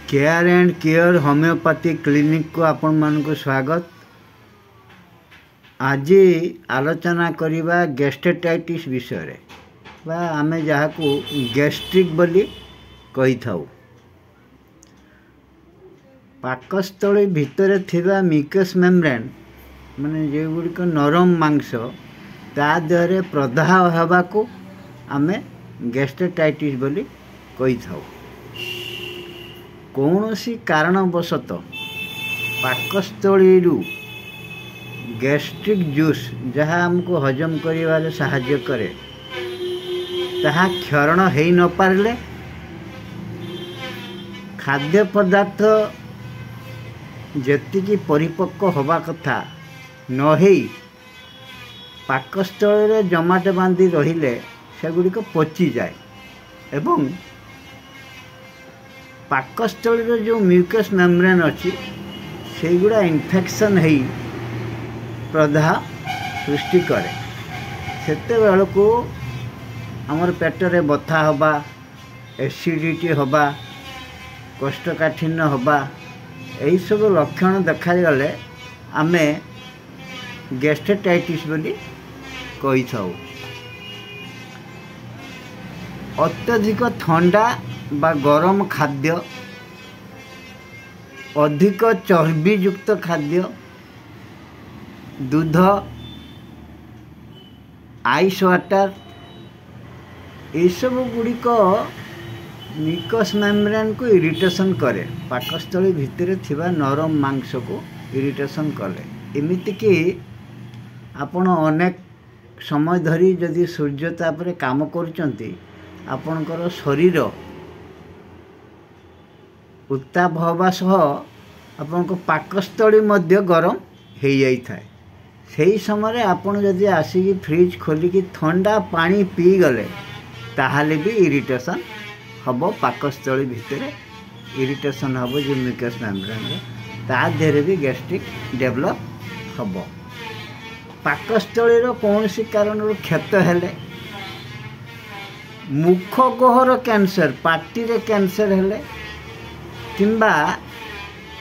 Care and care homeopathy clinic को आपण मानक स्वागत। आज आलोचना करिबा गैस्ट्रेटाइटिस विषय बा आमे जहाकू गैस्ट्रिक बोली कही थाउ। पाकस्थली भितर थिबा म्यूकस मेम्ब्रेन माने जे गुड़िक नरम मांस ता देहरे प्रदाह हेबाकू आमे गैस्ट्रेटाइटिस बोली कही थाउ। कौनसी कारणवशत पाकस्थली गैस्ट्रिक जूस जहाँ हमको हजम करिबारे सहाय्य करे ताहा क्षरण हो न पारले खाद्य पदार्थ जेतिकी परिपक्व होबा कथा न हेई पाकस्थली जमाट बांधी रहिले सेगुड़िक पची जाए एवं पाकस्थली जो म्यूकस मेम्ब्रेन अच्छी से गुड़ा इन्फेक्शन है प्रदाह सृष्टि करे। सेते बेलू आमर पेटरे बथा हवा एसिडिटी हवा कोष्ठकाठिन्य हवा यही सब लक्षण देखागले आमे गैस्ट्रेटाइटिस बोली कही थाउ। अत्यधिक ठंडा बा गरम खाद्य अधिक चर्बी युक्त खाद्य दूध आइस वाटर सब गुड़िक म्यूकस मेम्ब्रेन को इरिटेशन करे पाकस्थली भितर थिबा नरम मांस को इरिटेशन करे। एमिति कि आपण अनेक समय धरी जदि सूर्य तापरे काम करूचंती आपणकर शरीर उत्ताप हवा सह आपन पाकस्थली मध्य गरम हो जाए। से समय आपन जदि आसिकी फ्रिज खोलिकी ठंडा पानी पी गले ताहाले भी इरिटेशन हम पाकस्थली भितर इरिटेशन हम जो म्यूकस मेम्ब्रेन ता देहरे भी गैस्ट्रिक डेवलप हम। पाकस्थली कौन सी कारण क्षत हेले मुख गहर कैंसर पार्टी रे कैंसर हेले किंबा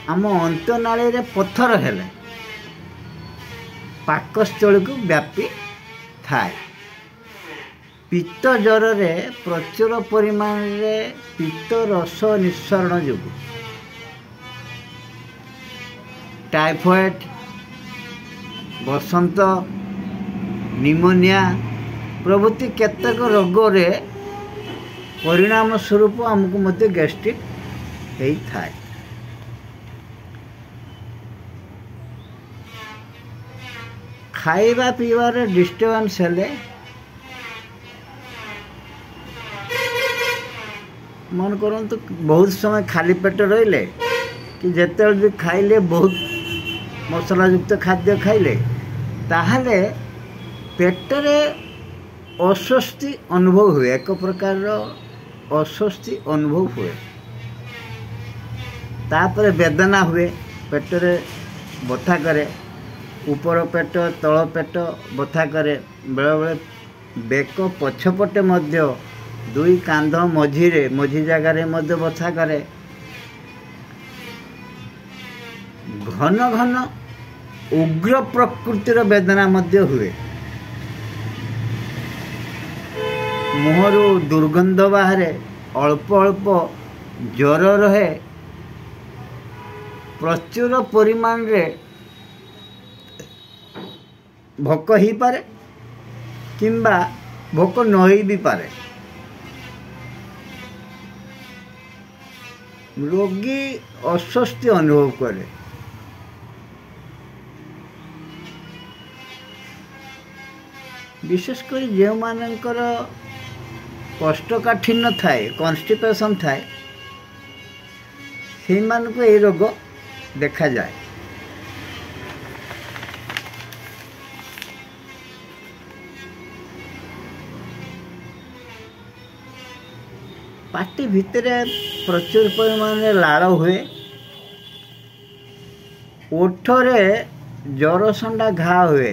आम अंतनाली रे पत्थर हेले पाकस्थली को व्यापी थाए। पित्त ज्वर रे प्रचुर परिमाण रे पित्त रस निस्सरण जो टाइफॉइड बसंत निमोनिया प्रभृति केतक रोग रे परिणाम स्वरूप आमको मध्य गैस्ट्रिक थाए। खाइबा पीबार डिस्टर्बेंस हेले मन करंतु बहुत समय खाली पेट रहिले कि जेते भी खाइले बहुत मसला युक्त खाद्य खाइले ताहले पेटरे अस्वस्ति अनुभव हुए एक प्रकार अस्वस्ति अनुभव हुए तापर वेदना हुए पेटरे बथा करे ऊपर पेट तल पेट बथा करे बेले बेले बेक पछपटे मध्य दुई कांध मझी जगार मध्य बथा करे घन घन उग्र प्रकृतिर वेदना मध्य हुए मुहरु दुर्गंध बाहरे अल्प अल्प ज्वर रहे प्रचुर परिमाण रे भोक ही पारे किंबा भोक न ही भी पारे। रोगी अस्वस्ति अनुभव करे विशेषकर जो मानकर कोष्ठकाठिन्य थाए कॉन्स्टिपेशन थाए से मान को ये रोग देखा जाए। पार्टी भितर प्रचुर परिमाण लाल हुए ओठरे जरसंडा घा हुए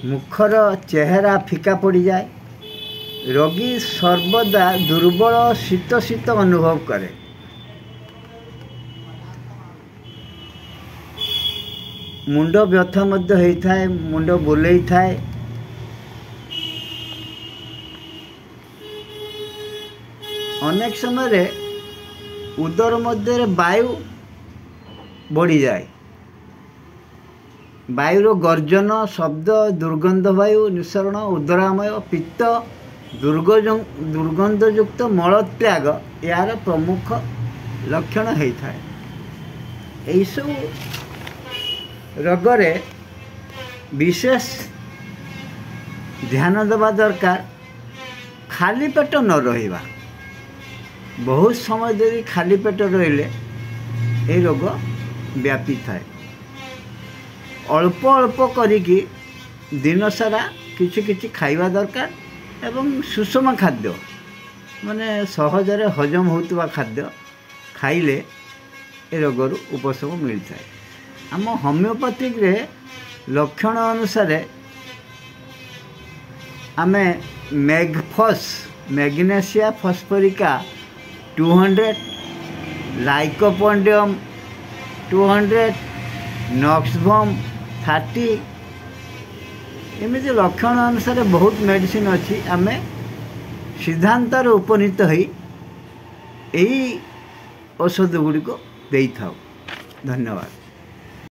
मुखर चेहरा फिका पड़ जाए ରୋଗୀ ସର୍ବଦା ଦୁର୍ବଳ ଶୀତ ଶୀତ ଅନୁଭବ କରେ। ମୁଣ୍ଡ ବ୍ୟଥା ମଧ୍ୟ ହେଇଥାଏ, ମୁଣ୍ଡ ବୁଲେଇଥାଏ। ଅନେକ ସମୟରେ ଉଦର ମଧ୍ୟରେ ବାୟୁ ବଢ଼ିଯାଏ। ବାୟୁର ଗର୍ଜନ ଶବ୍ଦ, ଦୁର୍ଗନ୍ଧ ବାୟୁ ନିଃସରଣ, ଉଦରାମୟ, ପିତ୍ତ, ଦୁର୍ଗନ୍ଧଯୁକ୍ତ ମଳତ୍ୟାଗ ଏହାର ପ୍ରମୁଖ ଲକ୍ଷଣ ହେଇଥାଏ। ଏହିସବୁ ରୋଗରେ ବିଶେଷ ଧ୍ୟାନ ଦେବା ଦରକାର। ଖାଲି ପେଟ ନ ରହିବା। ବହୁତ ସମୟ ଧରି ଖାଲି ପେଟ ରହିଲେ ଏହି ରୋଗ ବ୍ୟାପିଥାଏ। ଅଳ୍ପ ଅଳ୍ପ କରିକି ଦିନସାରା କିଛି କିଛି ଖାଇବା ଦରକାର ଏବଂ ସୁଷମ ଖାଦ୍ୟ ମାନେ ସହଜରେ ହଜମ ହେଉଥିବା ଖାଦ୍ୟ ଖାଇଲେ ଏ ରୋଗରୁ ଉପଶମ ମିଳିଥାଏ। ଆମ ହୋମିଓପାଥିକରେ ଲକ୍ଷଣ ଅନୁସାରେ ଆମେ ମେଗଫସ୍ ମ୍ୟାଗ୍ନେସିଆ ଫସ୍ଫରିକା 200, ଲାଇକୋପୋଡ଼ିୟମ୍ 200, ନକ୍ସଭମ୍ 30 ଏମିତି ଲକ୍ଷଣ ଅନୁସାରେ ବହୁତ ମେଡ଼ିସିନ୍ ଅଛି। ଆମେ ସିଦ୍ଧାନ୍ତରେ ଉପନୀତ ହୋଇ ଏହି ଔଷଧ ଗୁଡ଼ିକ ଦେଇଥାଉ। ଧନ୍ୟବାଦ।